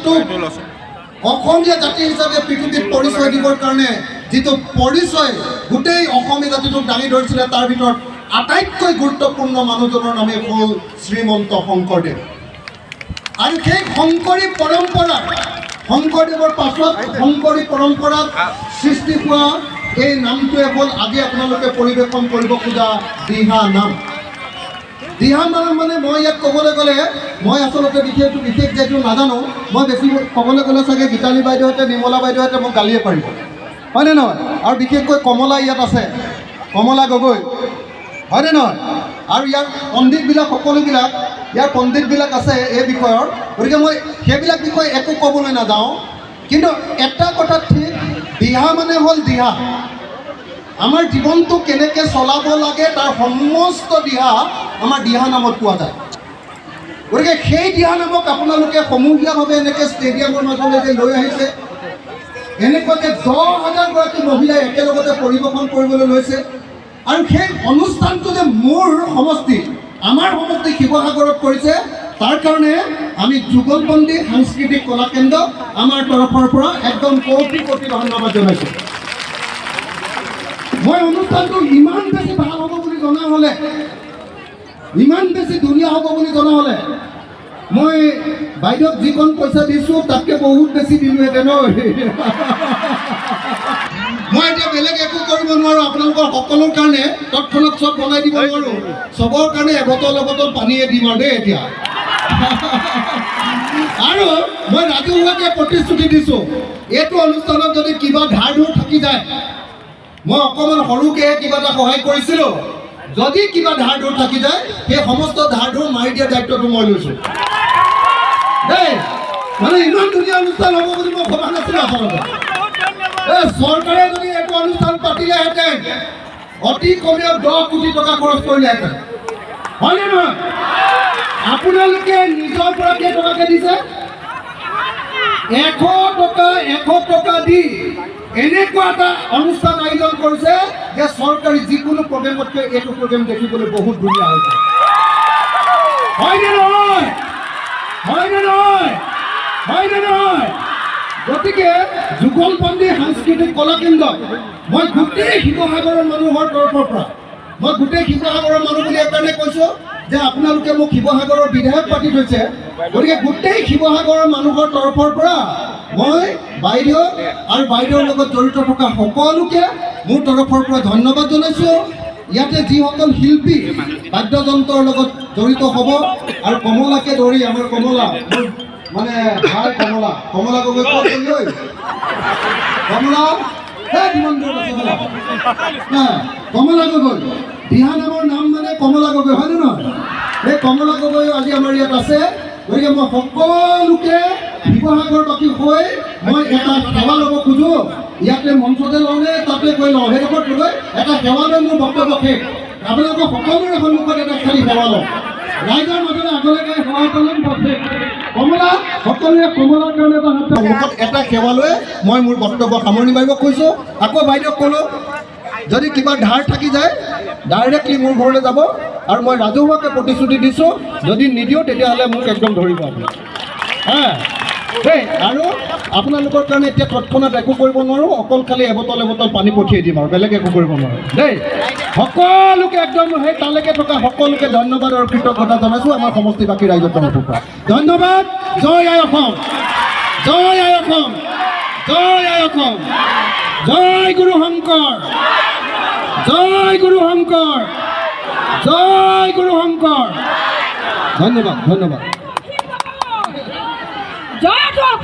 জাতিটোক অসমীয়া জাতি হিচাপে পৃথিৱীত পৰিচয় দিবৰ কাৰণে যিটো পৰিচয় গোটেই অসমীয়া জাতিটোক দাঙি ধৰিছিলে তাৰ ভিতৰত আটাইতকৈ গুৰুত্বপূৰ্ণ মানুহজনৰ নামেই হ'ল শ্ৰীমন্ত শংকৰদেৱ। আৰু সেই শংকৰী পৰম্পৰা, শংকৰদেৱৰ পাছত শংকৰী পৰম্পৰাত সৃষ্টি হোৱা এই নামটোৱে হ'ল আজি আপোনালোকে পৰিৱেশন কৰিব খোজা দিহা নাম। দিহা নাম মানে মই ইয়াত ক'বলৈ গ'লে মই আচলতে বিশেষ যিহেতু নাজানো, মই বেছি ক'বলৈ গ'লে চাগে গীতালী বাইদেউহঁতে নিৰ্মলা বাইদেউহঁতে মোক গালিয়ে পাৰিব, হয়নে নহয়? আৰু বিশেষকৈ কমলা ইয়াত আছে, কমলা গগৈ, হয়নে নহয়? আৰু ইয়াৰ পণ্ডিতবিলাক সকলোবিলাক ইয়াৰ পণ্ডিতবিলাক আছে এই বিষয়ৰ, গতিকে মই সেইবিলাক বিষয়ে একো ক'বলৈ নাযাওঁ। কিন্তু এটা কথা ঠিক, দিহা মানে হ'ল দিহা। আমাৰ জীৱনটো কেনেকৈ চলাব লাগে তাৰ সমস্ত দিহা আমাৰ দিহা নামত পোৱা যায়। গতিকে সেই দিহা নামক আপোনালোকে সমূহীয়াভাৱে এনেকৈ ষ্টেডিয়ামৰ মাজলৈ লৈ আহিছে, এনেকুৱাকৈ 10,000 গৰাকী মহিলাই একেলগতে পৰিৱেশন কৰিবলৈ লৈছে। আৰু সেই অনুষ্ঠানটো যে মোৰ সমষ্টি, আমাৰ সমষ্টি শিৱসাগৰত কৰিছে, তাৰ কাৰণে আমি যুগলবন্দী সাংস্কৃতিক কলা কেন্দ্ৰ আমাৰ তৰফৰ পৰা একদম কোটি কোটি ধন্যবাদ জনাইছোঁ। মই অনুষ্ঠানটো ইমান বেছি ভাল হ'ব বুলি জনা হ'লে, ইমান বেছি ধুনীয়া হ'ব বুলি জনা হ'লে মই বাইদেউক যিকণ পইচা দিছোঁ তাতকৈ বহুত বেছি দিলোঁহেঁতেন। মই এতিয়া বেলেগ একো কৰিব নোৱাৰোঁ, আপোনালোকৰ সকলোৰ কাৰণে তৎক্ষণাত চব বনাই দিব নোৱাৰোঁ, চবৰ কাৰণে এবটল পানীয়ে দিম আৰু দেই এতিয়া। আৰু মই ৰাজহুৱাকৈ প্ৰতিশ্ৰুতি দিছোঁ, এইটো অনুষ্ঠানত যদি কিবা ধাৰ ধুৰ থাকি যায়, মই অকণমান সৰুকৈ কিবা এটা সহায় কৰিছিলোঁ, যদি কিবা ধাৰ ধুৰ থাকি যায় সেই সমস্ত ধাৰ ধুৰ মাৰি দিয়া দায়িত্বটো মই লৈছোঁ দেই। মানে ইমান ধুনীয়া অনুষ্ঠান হ'ব বুলি মই ভবা নাছিলোঁ আচলতে। চৰকাৰে যদি এইটো অনুষ্ঠান পাতিলেহেঁতেন অতি কমেও 10 কোটি টকা খৰচ কৰিলেহেঁতেন, হয়নে নহয়? আপোনালোকে নিজৰ পৰা কেইটকাকৈ দিছে? 100 টকা দি এনেকুৱা এটা অনুষ্ঠান আয়োজন কৰিছে যে চৰকাৰী যিকোনো প্ৰগ্ৰেমতকৈ এইটো প্ৰগ্ৰেম দেখিবলৈ বহুত ধুনীয়া হৈছে, হয়নে নহয়? হয়নে নহয়? হয়নে নহয়? গতিকে যুগলবন্দী সাংস্কৃতিক কলা কেন্দ্ৰ মই গোটেই শিৱসাগৰৰ মানুহৰ তৰফৰ পৰা, মই গোটেই শিৱসাগৰৰ মানুহ বুলি এইকাৰণে কৈছোঁ যে আপোনালোকে মোক শিৱসাগৰৰ বিধায়ক পাতি থৈছে, গতিকে গোটেই শিৱসাগৰৰ মানুহৰ তৰফৰ পৰা মই বাইদেউ আৰু বাইদেউৰ লগত জড়িত থকা সকলোকে মোৰ তৰফৰ পৰা ধন্যবাদ জনাইছোঁ। ইয়াতে যিসকল শিল্পী বাদ্যযন্ত্ৰৰ লগত জড়িত হ'ব আৰু কমলাকে ধৰি আমাৰ কমলা, মানে ভাল কমলা গগৈ ক'ত গ'ল? কমলা কমলা গগৈ, দিহা নামৰ নাম মানে কমলা গগৈ, হয়নে নহয়? এই কমলা গগৈ আজি আমাৰ ইয়াত আছে। গতিকে মই সকলোকে শিৱসাগৰবাসী হৈ মই এটা সেৱা ল'ব খোজোঁ। ইয়াতে মঞ্চতে লওঁনে তাতে গৈ লওঁ, সেইডোখৰত গৈ এটা সেৱা লৈ মোৰ বক্তব্য শেষ। আপোনালোকৰ সকলোৰে সন্মুখত এটা খালী সেৱা লওঁ, ৰাইজৰ মাজতে আগলৈকে সেৱা এটা ল'ম। কমলা সকলোৱে কমলাৰ কাৰণে সন্মুখত এটা সেৱা লৈ মই মোৰ বক্তব্য সামৰণি মাৰিব খুজিছোঁ। আকৌ বাইদেউক ক'লোঁ যদি কিবা ধাৰ থাকি যায় ডাইৰেক্টলি মোৰ ঘৰলৈ যাব, আৰু মই ৰাজহুৱাকৈ প্ৰতিশ্ৰুতি দিছোঁ যদি নিদিওঁ তেতিয়াহ'লে মোক একদম ধৰিব আপুনি, দেই। আৰু আপোনালোকৰ কাৰণে এতিয়া তৎক্ষণাত একো কৰিব নোৱাৰোঁ, অকল খালি এবটল পানী পঠিয়াই দিম আৰু বেলেগ একো কৰিব নোৱাৰোঁ দেই। সকলোকে একদম সেই তালৈকে থকা সকলোকে ধন্যবাদ আৰু কৃতজ্ঞতা জনাইছোঁ আমাৰ সমষ্টিবাসী ৰাইজৰ তৰফৰ পৰা। ধন্যবাদ। জয় আই অসম, জয় আই অসম, জয় আই অসম, জয় গুৰু শংকৰ, জয় গুৰু শংকৰ, জয় গুৰু শংকৰ। ধন্যবাদ, ধন্যবাদ।